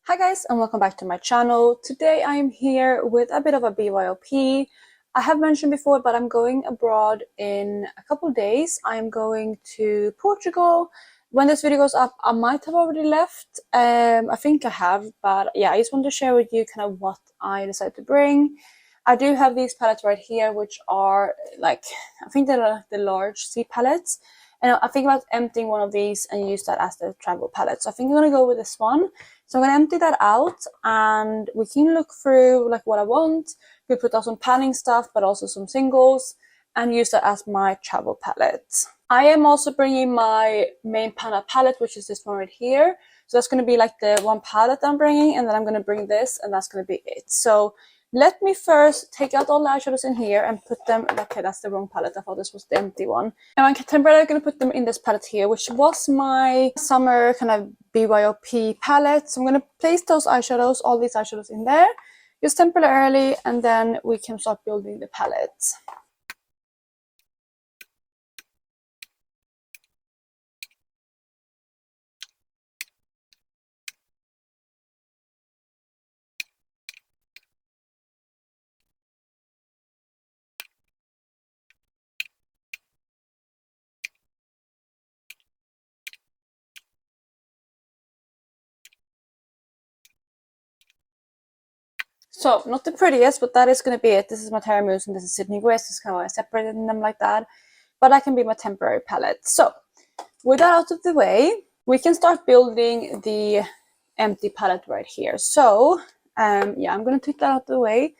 Hi guys, and welcome back to my channel. Today I am here with a bit of a BYOP. I have mentioned before, but I'm going abroad in a couple of days. I am going to Portugal. When this video goes up, I might have already left. I think I have, but yeah, I just wanted to share with you kind of what I decided to bring. I do have these palettes right here, which are like, I think they're like the large C palettes. And I think about emptying one of these and use that as the travel palette. So I think I'm going to go with this one. So I'm going to empty that out and we can look through like what I want. We put out some panning stuff, but also some singles and use that as my travel palette. I am also bringing my main panna palette, which is this one right here. So that's going to be like the one palette I'm bringing, and then I'm going to bring this and that's going to be it. So let me first take out all the eyeshadows in here and put them, okay, that's the wrong palette. I thought this was the empty one. And I'm temporarily going to put them in this palette here, which was my summer kind of BYOP palette. So I'm going to place those eyeshadows, all these eyeshadows in there, just temporarily, and then we can start building the palette. So, not the prettiest, but that is going to be it. This is my Terra Mousse and this is Sydney West. This is kind of why I separated them like that. But that can be my temporary palette. So, with that out of the way, we can start building the empty palette right here. So, yeah, I'm going to take that out of the way.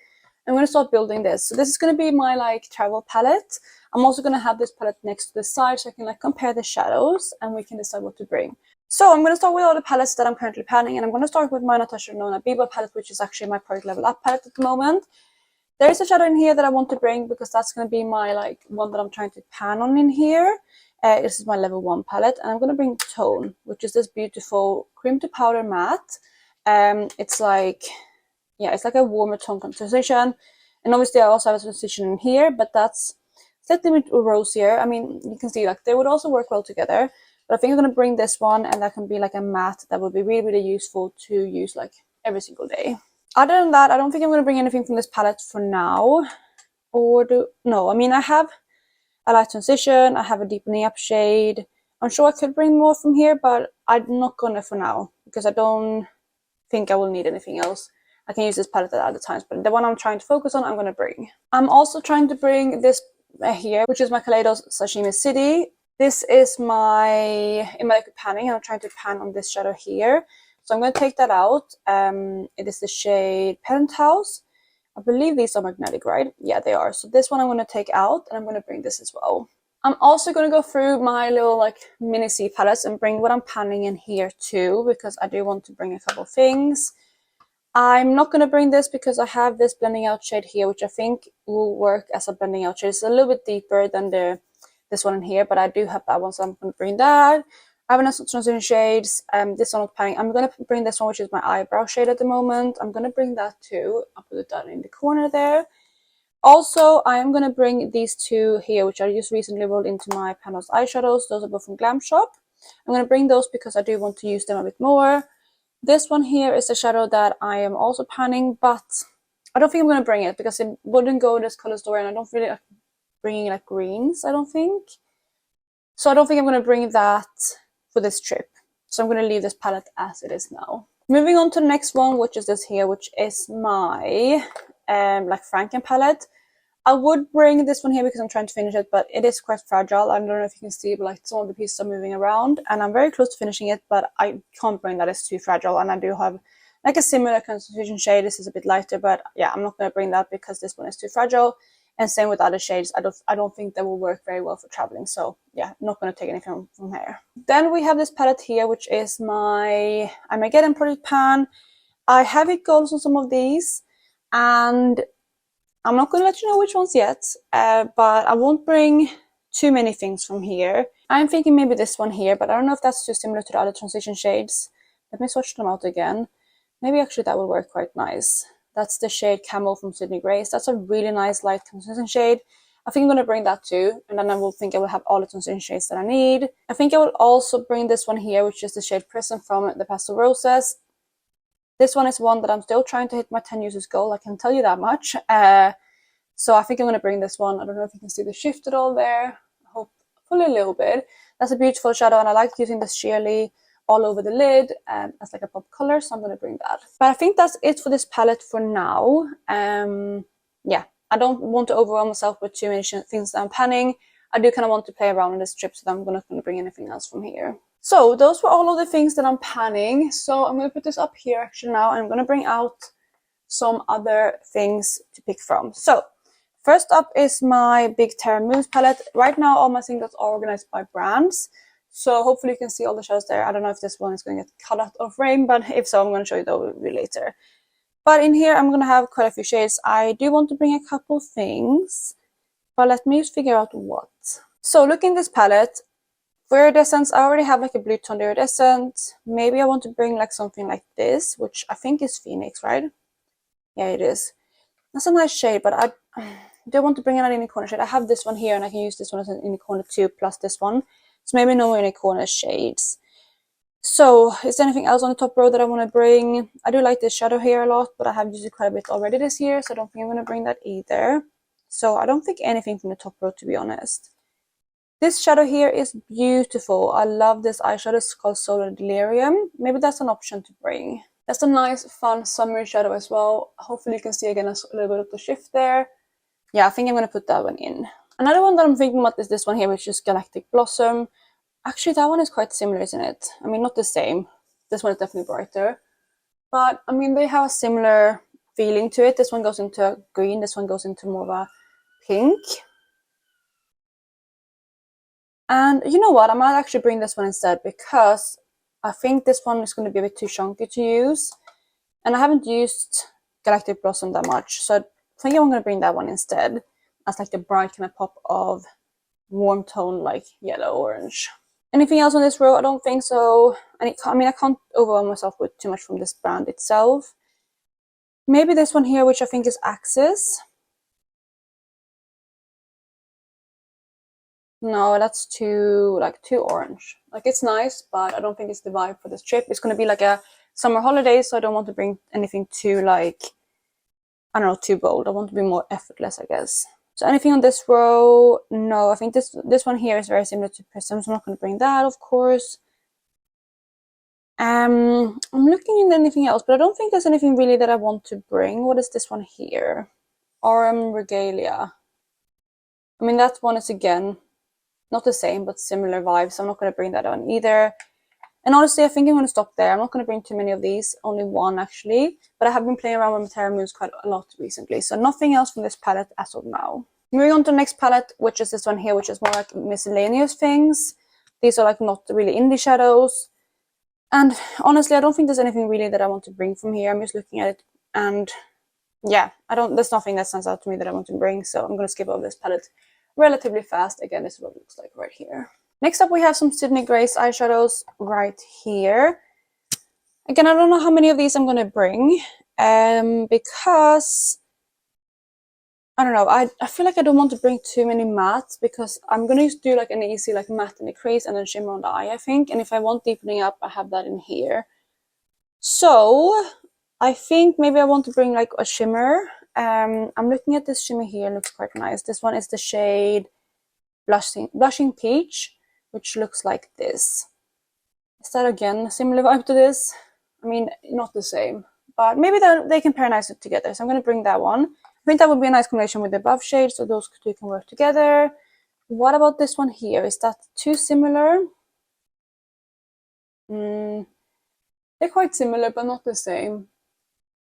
I'm going to start building this. So this is going to be my like travel palette. I'm also going to have this palette next to the side so I can like compare the shadows and we can decide what to bring. So I'm going to start with all the palettes that I'm currently panning, and I'm going to start with my Natasha Denona Biba palette, which is actually my Project Level Up palette at the moment. There is a shadow in here that I want to bring because that's going to be my like one that I'm trying to pan on in here. This is my level 1 palette, and I'm going to bring Tone, which is this beautiful cream to powder matte. It's like, yeah, it's like a warmer tone transition, and obviously I also have a transition in here, but that's slightly bit rosier. I mean, you can see like they would also work well together, but I think I'm going to bring this one, and that can be like a matte that would be really, really useful to use like every single day. Other than that, I don't think I'm going to bring anything from this palette for now. No, I mean, I have a light transition, I have a deepening up shade. I'm sure I could bring more from here, but I'm not gonna for now because I don't think I will need anything else. I can use this palette at other times, but the one I'm trying to focus on, I'm gonna bring. I'm also trying to bring this here, which is my Kaleidos Sashimi City. This is my liquid panning, and I'm trying to pan on this shadow here. So I'm going to take that out. It is the shade Penthouse. I believe these are magnetic, right? Yeah, they are. So this one I'm going to take out, and I'm going to bring this as well. I'm also going to go through my little like mini C palettes and bring what I'm panning in here too, because I do want to bring a couple things. I'm not going to bring this because I have this blending out shade here, which I think will work as a blending out shade. It's a little bit deeper than this one in here, but I do have that one, so I'm going to bring that. I have some transition shades. This one with panning. I'm going to bring this one, which is my eyebrow shade at the moment. I'm going to bring that too. I'll put it down in the corner there. Also, I am going to bring these two here, which I just recently rolled into my Panos eyeshadows. Those are both from Glam Shop. I'm going to bring those because I do want to use them a bit more. This one here is a shadow that I am also panning, but I don't think I'm going to bring it because it wouldn't go in this color story, and I don't really like bringing like greens, I don't think. So I don't think I'm going to bring that for this trip. So I'm going to leave this palette as it is now. Moving on to the next one, which is this here, which is my like Franken palette. I would bring this one here because I'm trying to finish it, but it is quite fragile. I don't know if you can see, but like some of the pieces are moving around, and I'm very close to finishing it, but I can't bring that. It's too fragile, and I do have like a similar concentration shade. This is a bit lighter, but yeah, I'm not going to bring that because this one is too fragile. And same with other shades. I don't think that will work very well for traveling. So yeah, I'm not going to take anything from here. Then we have this palette here, which is my Armageddon Project pan. I have it goals on some of these, and I'm not going to let you know which ones yet, but I won't bring too many things from here. I'm thinking maybe this one here, but I don't know if that's too similar to the other transition shades. Let me swatch them out again. Maybe actually that will work quite nice. That's the shade Camel from Sydney Grace. That's a really nice light transition shade. I think I'm going to bring that too, and then I will have all the transition shades that I need. I think I will also bring this one here, which is the shade Prism from the Pastel Roses. This one is one that I'm still trying to hit my 10 users goal, I can tell you that much. So I think I'm going to bring this one. I don't know if you can see the shift at all there. Hopefully a little bit. That's a beautiful shadow, and I like using this sheerly all over the lid as like a pop color, so I'm going to bring that. But I think that's it for this palette for now. Yeah, I don't want to overwhelm myself with too many things that I'm panning. I do kind of want to play around in this strip, so I'm not going to bring anything else from here. So those were all of the things that I'm panning. So I'm going to put this up here actually now, and I'm going to bring out some other things to pick from. So first up is my big Terra Moons palette. Right now all my singles are organized by brands, so hopefully you can see all the shadows there. I don't know if this one is going to get cut out of frame, but if so, I'm going to show you the overview later. But in here I'm going to have quite a few shades. I do want to bring a couple things, but let me just figure out what. So looking at this palette, for iridescence, I already have like a blue toned iridescent. Maybe I want to bring like something like this, which I think is Phoenix, right? Yeah, it is. That's a nice shade, but I don't want to bring another unicorn shade. I have this one here, and I can use this one as an unicorn too, plus this one. So maybe no unicorn shades. So is there anything else on the top row that I want to bring? I do like this shadow here a lot, but I have used it quite a bit already this year, so I don't think I'm going to bring that either. So I don't think anything from the top row, to be honest. This shadow here is beautiful. I love this eyeshadow. It's called Solar Delirium. Maybe that's an option to bring. That's a nice, fun summery shadow as well. Hopefully you can see again a little bit of the shift there. Yeah, I think I'm going to put that one in. Another one that I'm thinking about is this one here, which is Galactic Blossom. Actually, that one is quite similar, isn't it? I mean, not the same. This one is definitely brighter. But, I mean, they have a similar feeling to it. This one goes into a green. This one goes into more of a pink. And you know what? I might actually bring this one instead, because I think this one is going to be a bit too chunky to use. And I haven't used Galactic Blossom that much, so I think I'm going to bring that one instead. As like the bright kind of pop of warm tone, like yellow, orange. Anything else on this row? I don't think so. And I can't overwhelm myself with too much from this brand itself. Maybe this one here, which I think is Axis. No, that's too orange. Like, it's nice, but I don't think it's the vibe for this trip. It's going to be like a summer holiday, so I don't want to bring anything too, like, I don't know, too bold. I want to be more effortless, I guess. So anything on this row? No, I think this one here is very similar to Prism, so I'm not going to bring that, of course. I'm looking at anything else, but I don't think there's anything really that I want to bring. What is this one here? RM Regalia. I mean, that one is, again, not the same, but similar vibes, so I'm not going to bring that on either. And honestly, I think I'm going to stop there. I'm not going to bring too many of these, only one actually. But I have been playing around with Terra Moons quite a lot recently, so nothing else from this palette as of now. Moving on to the next palette, which is this one here, which is more like miscellaneous things. These are like not really indie shadows. And honestly, I don't think there's anything really that I want to bring from here. I'm just looking at it, and yeah, there's nothing that stands out to me that I want to bring, so I'm going to skip over this palette relatively fast. Again, this is what it looks like right here. Next up, we have some Sydney Grace eyeshadows right here. Again, I don't know how many of these I'm going to bring, because I don't know, I feel like I don't want to bring too many mattes, because I'm going to do like an easy like matte in the crease and then shimmer on the eye, I think. And if I want deepening up, I have that in here. So I think maybe I want to bring like a shimmer. I'm looking at this shimmer here, it looks quite nice. This one is the shade Blushing Peach, which looks like this. Is that again a similar vibe to this? I mean, not the same, but maybe they can pair nicely together, so I'm going to bring that one. I think that would be a nice combination with the above shade, so those two can work together. What about this one here? Is that too similar? They're quite similar, but not the same.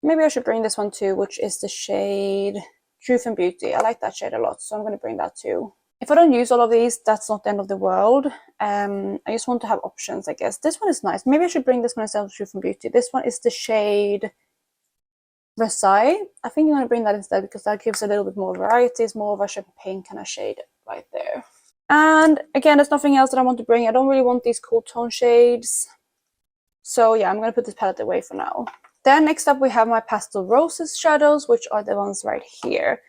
Maybe I should bring this one too, which is the shade Truth and Beauty. I like that shade a lot, so I'm going to bring that too. If I don't use all of these, that's not the end of the world. I just want to have options, I guess. This one is nice. Maybe I should bring this one instead of Truth and Beauty. This one is the shade Versailles. I think I'm going to bring that instead, because that gives a little bit more variety. It's more of a champagne kind of shade right there. And again, there's nothing else that I want to bring. I don't really want these cool tone shades. So yeah, I'm going to put this palette away for now. Then next up we have my Pastel Roses shadows, which are the ones right here.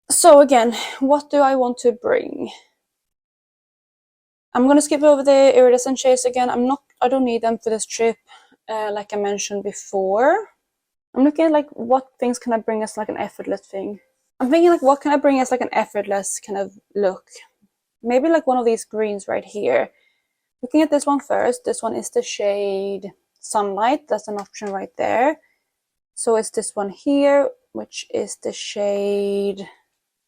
So again, what do I want to bring? I'm going to skip over the iridescent shades again. I don't need them for this trip. like I mentioned before. I'm looking at like what things can I bring as like an effortless thing. I'm thinking like what can I bring as like an effortless kind of look. Maybe like one of these greens right here. Looking at this one first, this one is the shade Sunlight. That's an option right there. So it's this one here, which is the shade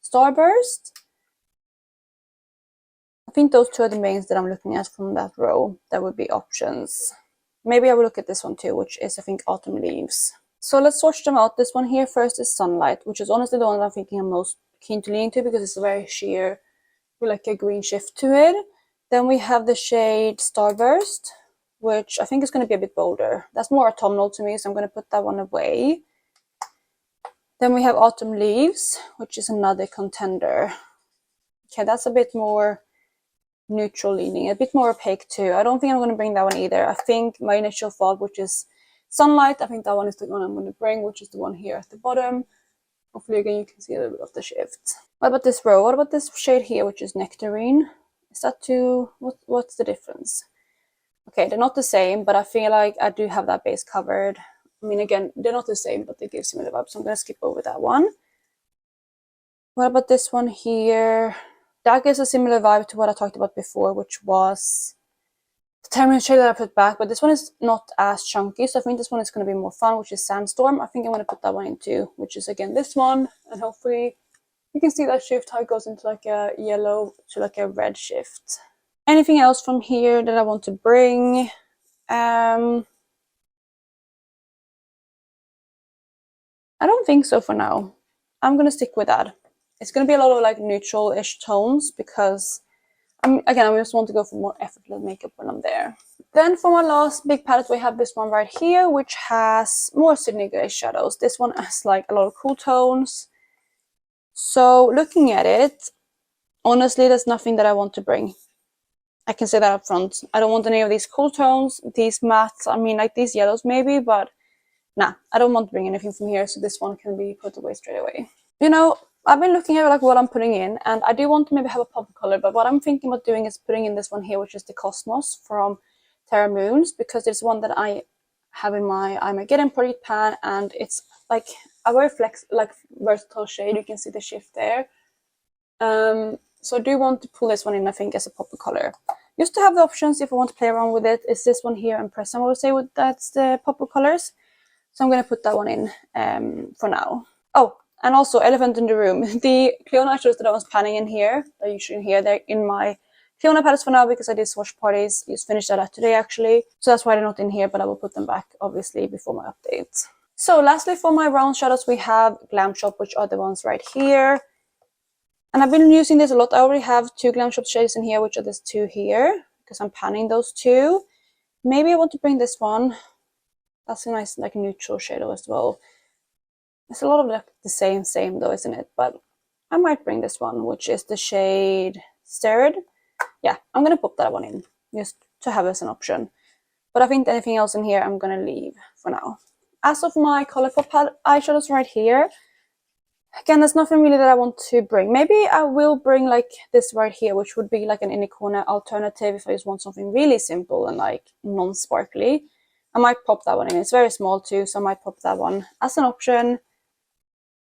Starburst. I think those two are the mains that I'm looking at from that row. That would be options. Maybe I will look at this one too, which is I think Autumn Leaves. So let's swatch them out. This one here first is Sunlight, which is honestly the one that I'm thinking I'm most keen to lean to because it's very sheer with like a green shift to it. Then we have the shade Starburst, which I think is going to be a bit bolder. That's more autumnal to me, so I'm going to put that one away. Then we have Autumn Leaves, which is another contender. Okay, that's a bit more neutral leaning, a bit more opaque too. I don't think I'm going to bring that one either. I think my initial thought, which is Sunlight, I think that one is the one I'm going to bring, which is the one here at the bottom. Hopefully again you can see a little bit of the shift. What about this row? What about this shade here, which is Nectarine? Is that too... what's the difference? Okay, they're not the same, but I feel like I do have that base covered. I mean, again, they're not the same, but they give similar vibes, so I'm going to skip over that one. What about this one here? That gives a similar vibe to what I talked about before, which was the Terra shade that I put back, but this one is not as chunky, so I think this one is going to be more fun, which is Sandstorm. I think I'm going to put that one in too, which is again this one, and hopefully you can see that shift, how it goes into like a yellow to like a red shift. Anything else from here that I want to bring? I don't think so for now. I'm going to stick with that. It's going to be a lot of like neutral-ish tones because I just want to go for more effortless makeup when I'm there. Then for my last big palette, we have this one right here, which has more Sydney Grey shadows. This one has like a lot of cool tones. So looking at it, honestly, there's nothing that I want to bring. I can say that up front. I don't want any of these cool tones, these mattes. I mean, like these yellows maybe, but nah, I don't want to bring anything from here. So this one can be put away straight away. You know, I've been looking at like what I'm putting in, and I do want to maybe have a pop color, but what I'm thinking about doing is putting in this one here, which is the Cosmos from Terra Moons, because it's one that I have in my Armageddon project pan, and it's like a very versatile shade. You can see the shift there. So I do want to pull this one in, I think, as a pop color. Just to have the options if I want to play around with it, is this one here and Press, I would say that's the pop colors. So I'm going to put that one in for now. Oh, and also Elephant in the Room. The Cleona eyeshadows that I was panning in here, that you should hear, they're in my Cleona palettes for now because I did swatch parties. Just finished that today actually. So that's why they're not in here, but I will put them back obviously before my update. So lastly for my round shadows we have Glam Shop, which are the ones right here. And I've been using this a lot. I already have two Glam Shop shades in here, which are these two here, because I'm panning those two. Maybe I want to bring this one. That's a nice like neutral shadow as well. It's a lot of like the same though, isn't it? But I might bring this one, which is the shade Stirred. Yeah, I'm going to pop that one in, just to have as an option. But I think anything else in here I'm going to leave for now. As of my Colourpop eyeshadows right here, again, there's nothing really that I want to bring. Maybe I will bring like this right here, which would be like an inner corner alternative if I just want something really simple and like non-sparkly. I might pop that one in. It's very small too, so I might pop that one as an option.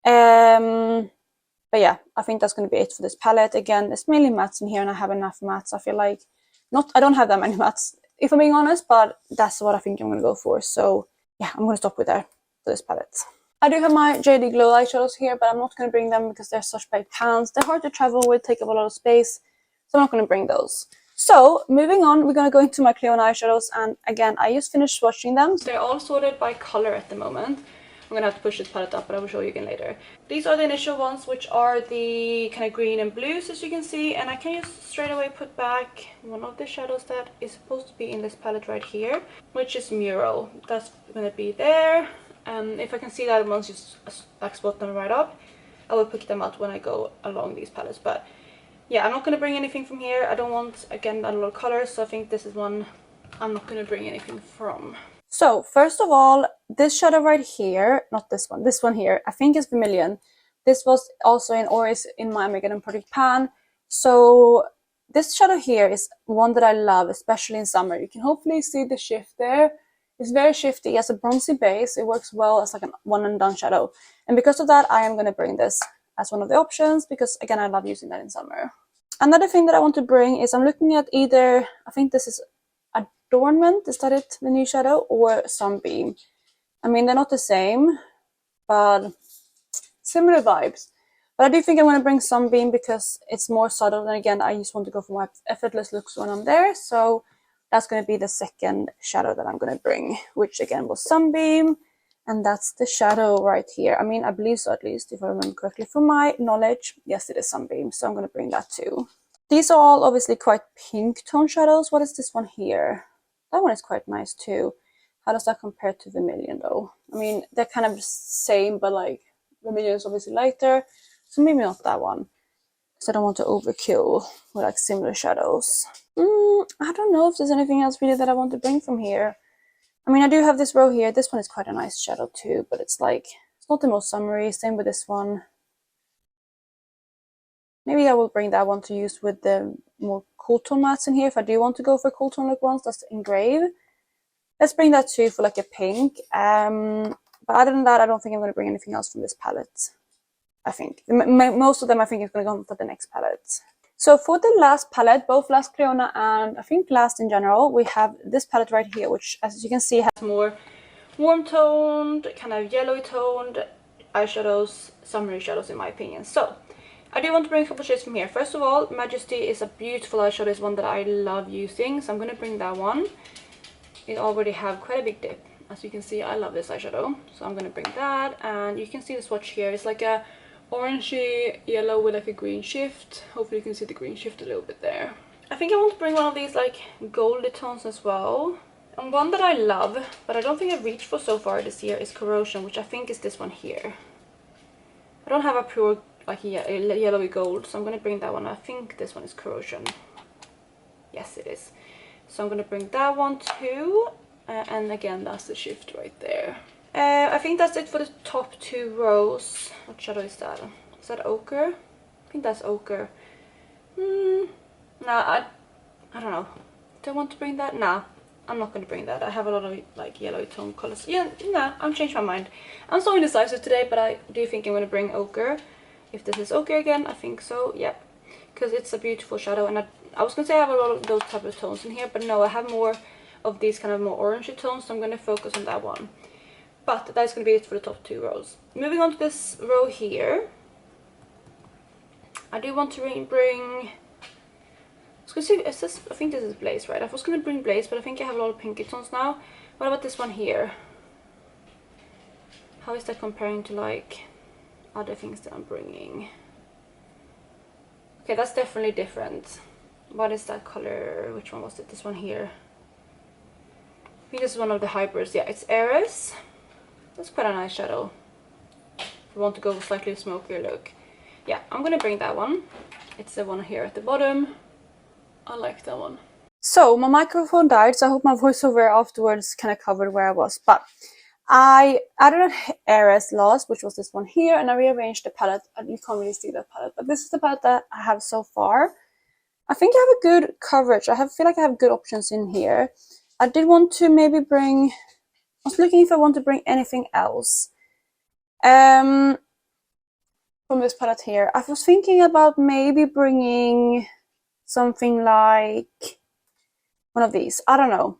But yeah, I think that's going to be it for this palette. Again, there's mainly mattes in here, and I have enough mattes. I feel like I don't have that many mattes, if I'm being honest, but that's what I think I'm going to go for. So yeah, I'm going to stop with that for this palette. I do have my JD Glow eyeshadows here, but I'm not going to bring them because they're such big pans. They're hard to travel with, take up a lot of space, so I'm not going to bring those. So moving on, we're going to go into my Cleona eyeshadows, and again, I just finished swatching them. They're all sorted by color at the moment. I'm going to have to push this palette up, but I will show you again later. These are the initial ones, which are the kind of green and blues, as you can see, and I can just straight away put back one of the shadows that is supposed to be in this palette right here, which is Mural. That's going to be there. If I can see that one's just back spot them right up, I will pick them out when I go along these palettes. But yeah, I'm not going to bring anything from here. I don't want, again, a lot of colors, so I think this is one I'm not going to bring anything from. So first of all, this shadow right here, not this one here, I think is Vermilion. This was also in my Armageddon Project pan. So this shadow here is one that I love, especially in summer. You can hopefully see the shift there. It's very shifty. It has a bronzy base. It works well as like a one and done shadow. And because of that, I am going to bring this as one of the options because, again, I love using that in summer. Another thing that I want to bring is I'm looking at either, I think this is Adornment, is that it, the new shadow, or Sunbeam. I mean, they're not the same, but similar vibes. But I do think I'm going to bring Sunbeam because it's more subtle. And again, I just want to go for more effortless looks when I'm there. So that's going to be the second shadow that I'm going to bring, which again was Sunbeam. And that's the shadow right here. I mean, I believe so, at least, if I remember correctly from my knowledge. Yes, it is Sunbeam. So I'm going to bring that too. These are all obviously quite pink tone shadows. What is this one here? That one is quite nice too. How does that compare to Vermilion though? I mean, they're kind of the same, but like Vermilion is obviously lighter. So maybe not that one, because I don't want to overkill with like similar shadows. I don't know if there's anything else really that I want to bring from here. I mean, I do have this row here. This one is quite a nice shadow too, but it's like, it's not the most summery. Same with this one. Maybe I will bring that one to use with the more cool tone mats in here. If I do want to go for cool tone look ones, that's Engrave. Let's bring that too for like a pink. But other than that, I don't think I'm going to bring anything else from this palette. I think most of them I think is going to go for the next palette. So for the last palette, both last Cleona and I think last in general, we have this palette right here, which as you can see has more warm toned, kind of yellowy toned eyeshadows, summery shadows in my opinion. So I do want to bring a couple shades from here. First of all, Majesty is a beautiful eyeshadow. It's one that I love using, so I'm going to bring that one. It already have quite a big dip. As you can see, I love this eyeshadow, so I'm going to bring that. And you can see the swatch here. It's like a orangey yellow with like a green shift. Hopefully you can see the green shift a little bit there. I think I want to bring one of these like goldy tones as well. And one that I love, but I don't think I've reached for so far this year, is Corrosion, which I think is this one here. I don't have a pure like yellowy gold, so I'm going to bring that one. I think this one is Corrosion. Yes, it is. So I'm going to bring that one too. And again, that's the shift right there. I think that's it for the top two rows. What shadow is that? Is that Ochre? I think that's Ochre. Nah, I don't know. Do I want to bring that? Nah, I'm not going to bring that. I have a lot of like yellow tone colors. Yeah, nah, I'm changed my mind. I'm so indecisive today, but I do think I'm going to bring Ochre. If this is Ochre again, I think so, yep. Because it's a beautiful shadow, and I was going to say I have a lot of those type of tones in here, but no, I have more of these kind of more orangey tones, so I'm going to focus on that one. But that's going to be it for the top two rows. Moving on to this row here, I do want to bring... I was going to see, I think this is Blaze, right? I was going to bring Blaze, but I think I have a lot of pinky tones now. What about this one here? How is that comparing to like other things that I'm bringing? Okay, that's definitely different. What is that color? Which one was it? This one here. I think this is one of the hybrids. Yeah, it's Eris. That's quite a nice shadow. If you want to go with slightly smokier look. Yeah, I'm gonna bring that one. It's the one here at the bottom. I like that one. So my microphone died, so I hope my voiceover afterwards kind of covered where I was. But I added an Eris last, which was this one here, and I rearranged the palette. And you can't really see the palette, but this is the palette that I have so far. I think I have a good coverage. Feel like I have good options in here. I did want to maybe bring... I was looking if I want to bring anything else. From this palette here. I was thinking about maybe bringing something like one of these. I don't know.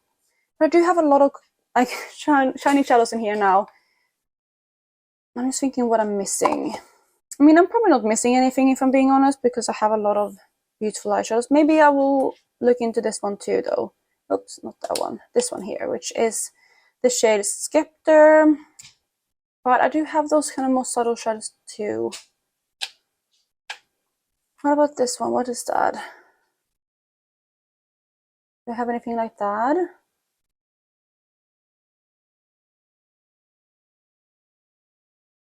But I do have a lot of like shiny shadows in here now. I'm just thinking what I'm missing. I mean, I'm probably not missing anything if I'm being honest, because I have a lot of beautiful eyeshadows. Maybe I will look into this one too though. Oops, not that one. This one here, which is the shade Scepter. But I do have those kind of more subtle shadows too. What about this one? What is that? Do I have anything like that?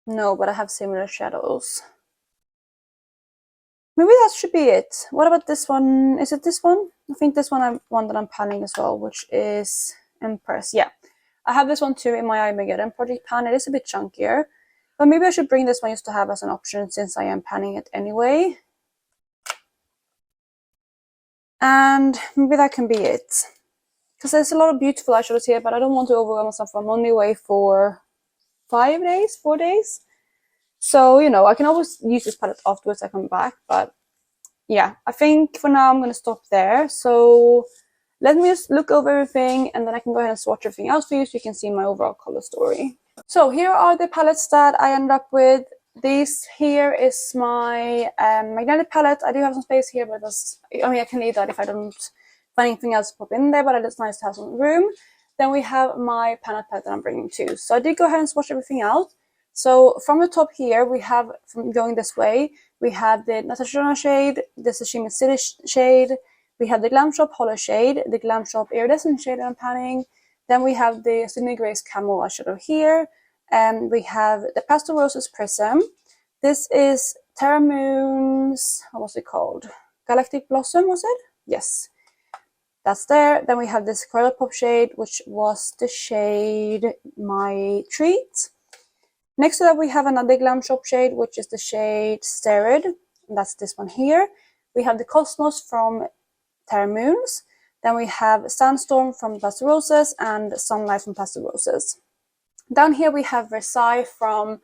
No, but I have similar shadows. Maybe that should be it. What about this one? Is it this one? I think this one one that I'm panning as well, which is Empress. Yeah, I have this one too in my Armageddon project pan. It is a bit chunkier, but maybe I should bring this one just to have as an option since I am panning it anyway. And maybe that can be it. because there's a lot of beautiful eyeshadows here, but I don't want to overwhelm myself. I'm only away for 4 days. So, you know, I can always use this palette afterwards I come back, but yeah, I think for now I'm going to stop there. So let me just look over everything, and then I can go ahead and swatch everything out for you so you can see my overall color story. So here are the palettes that I end up with. This here is my magnetic palette. I do have some space here, but I can leave that if I don't find anything else to pop in there, but it's nice to have some room. Then we have my palette that I'm bringing too. So I did go ahead and swatch everything out. So from the top here, we have, from going this way, we have the Natasha shade, the Sashimi City shade, we have the Glam Shop Hollow shade, the Glam Shop Iridescent shade that I'm panning. Then we have the Sydney Grace Camel eyeshadow here. And we have the Pastel Roses Prism. This is Terra Moon's, what was it called? Galactic Blossom, was it? Yes. That's there. Then we have this Colourpop shade, which was the shade My Treat. Next to that, we have another Glam Shop shade, which is the shade Sterid. And that's this one here. We have the Cosmos from Terra Moons. Then we have Sandstorm from Pastel Roses and Sunlight from Pastel Roses. Down here, we have Versailles from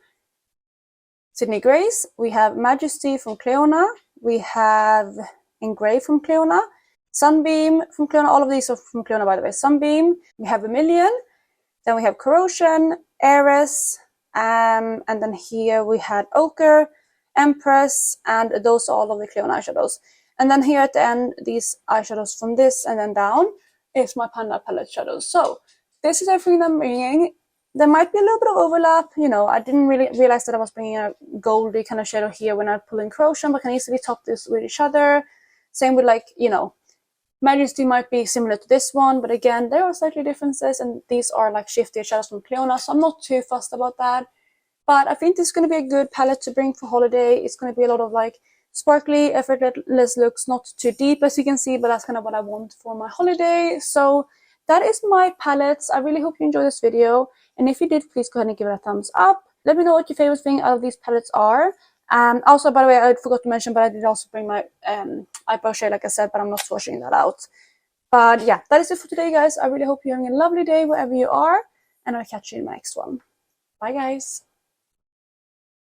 Sydney Grace. We have Majesty from Cleona. We have Engraved from Cleona. Sunbeam from Cleona. All of these are from Cleona, by the way. Sunbeam. We have Vermilion. Then we have Corrosion, Heiress. And then here we had Ochre, Empress, and those are all of the Cleona eyeshadows. And then here at the end, these eyeshadows from this and then down is my Panda palette shadows. So this is everything I'm bringing. There might be a little bit of overlap, you know, I didn't really realize that I was bringing a goldy kind of shadow here when I pull in Corrosion, but can easily top this with each other. Same with, like, you know, Majesty might be similar to this one, but again, there are slightly differences, and these are like shifted shadows from Cleona, so I'm not too fussed about that. But I think this is going to be a good palette to bring for holiday. It's going to be a lot of like sparkly, effortless looks, not too deep as you can see, but that's kind of what I want for my holiday. So that is my palettes. I really hope you enjoyed this video, and if you did, please go ahead and give it a thumbs up. Let me know what your favorite thing out of these palettes are. Also, by the way, I forgot to mention, but I did also bring my eyebrow shade, like I said, but I'm not swatching that out. But yeah, that is it for today, guys. I really hope you're having a lovely day wherever you are, and I'll catch you in my next one. Bye, guys.